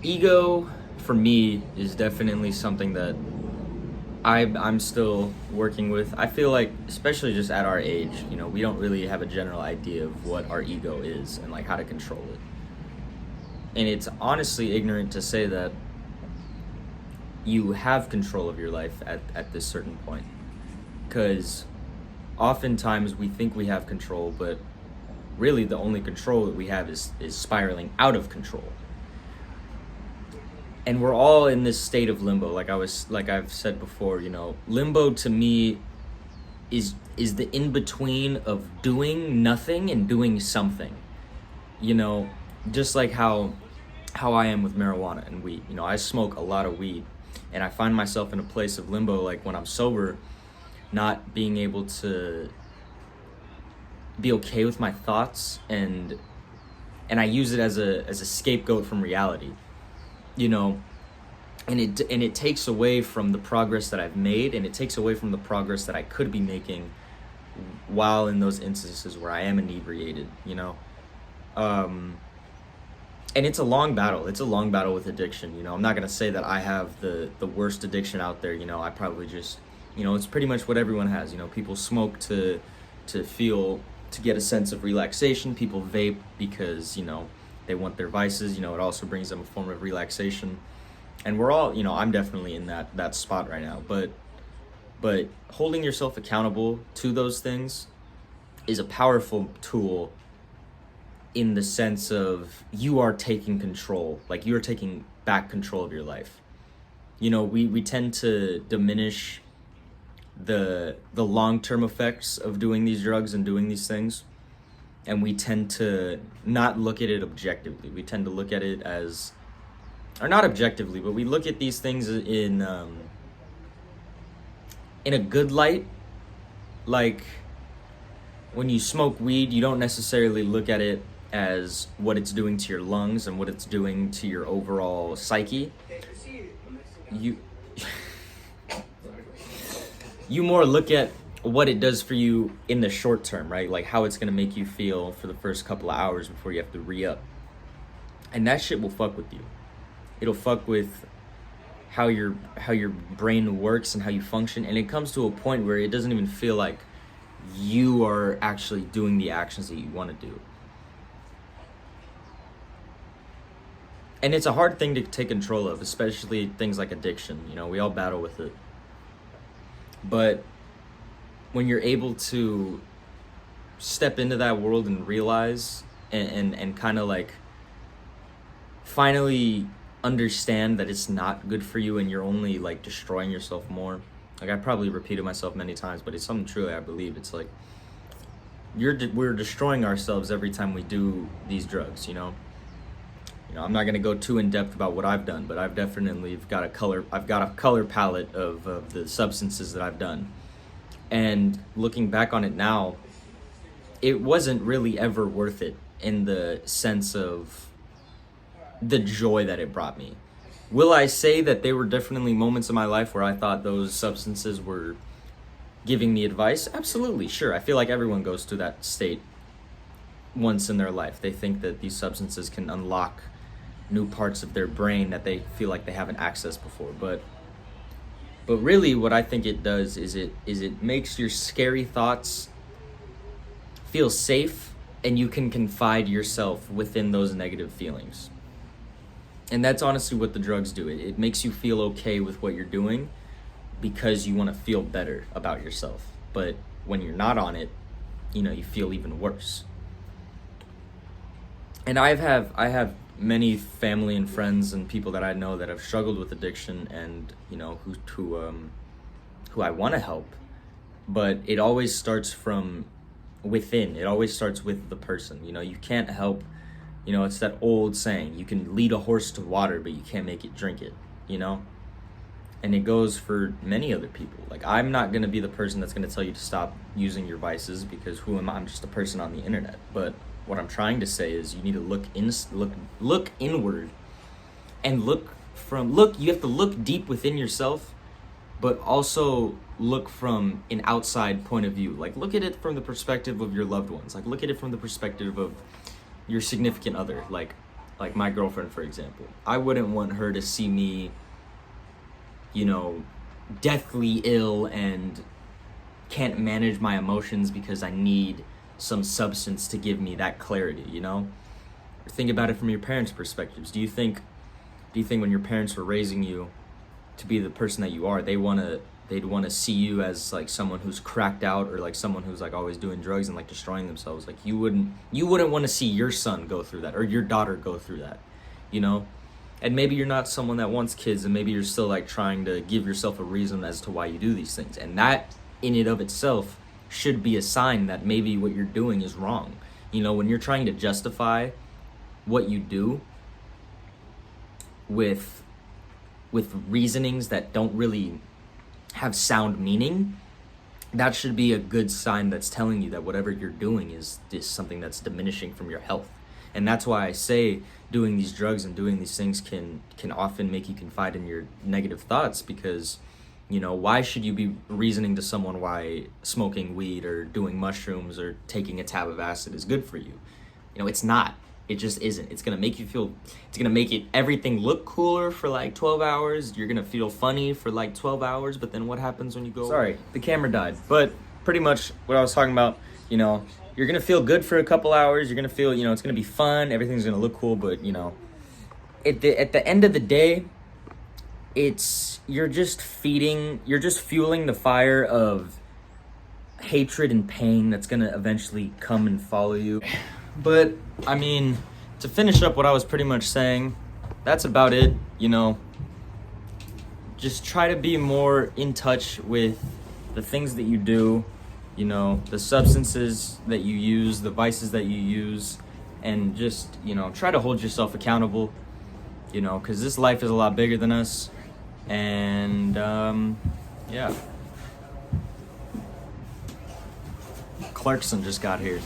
Ego for me is definitely something that I'm still working with. I feel like, especially just at our age, we don't really have a general idea of what our ego is and like how to control it. And it's honestly ignorant to say that you have control of your life at this certain point. Because oftentimes we think we have control, but really the only control that we have is spiraling out of control. And we're all in this state of limbo, like I've said before. Limbo to me is the in between of doing nothing and doing something. Just like how I am with marijuana and weed. I smoke a lot of weed, and I find myself in a place of limbo, like when I'm sober, not being able to be okay with my thoughts, and I use it as a scapegoat from reality. And it takes away from the progress that I've made, and it takes away from the progress that I could be making while in those instances where I am inebriated. And it's a long battle. It's a long battle with addiction. I'm not gonna say that I have the worst addiction out there. I probably just, it's pretty much what everyone has. People smoke to get a sense of relaxation. People vape because they want their vices. It also brings them a form of relaxation. And we're all, I'm definitely in that spot right now. But holding yourself accountable to those things is a powerful tool, in the sense of you are taking control, like you are taking back control of your life. We tend to diminish the long-term effects of doing these drugs and doing these things, and we tend to not look at it objectively. We tend to look at it as, or not objectively, but we look at these things in a good light. Like when you smoke weed, you don't necessarily look at it as what it's doing to your lungs and what it's doing to your overall psyche. You more look at what it does for you in the short term, right? Like how it's going to make you feel for the first couple of hours before you have to re-up. And that shit will fuck with you. It'll fuck with how your brain works and how you function. And it comes to a point where it doesn't even feel like you are actually doing the actions that you want to do. And it's a hard thing to take control of, especially things like addiction. We all battle with it. But when you're able to step into that world and realize and kind of like finally understand that it's not good for you and you're only like destroying yourself more. Like I probably repeated myself many times, but it's something truly I believe. It's like we're destroying ourselves every time we do these drugs. I'm not gonna go too in depth about what I've done, but I've definitely got a color palette of the substances that I've done. And looking back on it now, it wasn't really ever worth it, in the sense of the joy that it brought me. Will I say that there were definitely moments in my life where I thought those substances were giving me advice? Absolutely, sure. I feel like everyone goes through that state once in their life. They think that these substances can unlock new parts of their brain that they feel like they haven't accessed before. But really what I think it does is it makes your scary thoughts feel safe, and you can confide yourself within those negative feelings. And that's honestly what the drugs do. It makes you feel okay with what you're doing because you want to feel better about yourself. But when you're not on it, you feel even worse. And I have many family and friends and people that I know that have struggled with addiction, and who I want to help, but it always starts from within. It always starts with the person. You can't help. It's that old saying: you can lead a horse to water, but you can't make it drink it. And it goes for many other people. Like, I'm not gonna be the person that's gonna tell you to stop using your vices, because who am I? I'm just a person on the internet. But what I'm trying to say is you need to look inward, and you have to look deep within yourself, but also look from an outside point of view. Like, look at it from the perspective of your loved ones. Like, look at it from the perspective of your significant other. Like, like my girlfriend, for example, I wouldn't want her to see me, you know, deathly ill and can't manage my emotions because I need some substance to give me that clarity, you know? Think about it from your parents' perspectives. Do you think when your parents were raising you to be the person that you are, they'd want to see you as like someone who's cracked out, or like someone who's like always doing drugs and like destroying themselves? Like you wouldn't want to see your son go through that, or your daughter go through that, you know? And maybe you're not someone that wants kids, and maybe you're still like trying to give yourself a reason as to why you do these things. And that in and of itself should be a sign that maybe what you're doing is wrong. You know, when you're trying to justify what you do with reasonings that don't really have sound meaning, that should be a good sign that's telling you that whatever you're doing is something that's diminishing from your health. And that's why I say doing these drugs and doing these things can often make you confide in your negative thoughts, because, you know, why should you be reasoning to someone why smoking weed or doing mushrooms or taking a tab of acid is good for you? You know, it's not. It just isn't. It's gonna make you feel, it's gonna make everything look cooler for like 12 hours. You're gonna feel funny for like 12 hours, but then what happens when you go? Sorry, the camera died. But pretty much what I was talking about, you know, you're gonna feel good for a couple hours. You're gonna feel, you know, it's gonna be fun. Everything's gonna look cool, but you know, at the end of the day, you're just fueling the fire of hatred and pain that's gonna eventually come and follow you. But I mean, to finish up what I was pretty much saying, that's about it. You know, just try to be more in touch with the things that you do, you know, the substances that you use, the vices that you use, and just, you know, try to hold yourself accountable, you know, because this life is a lot bigger than us. And yeah, Clarkson just got here.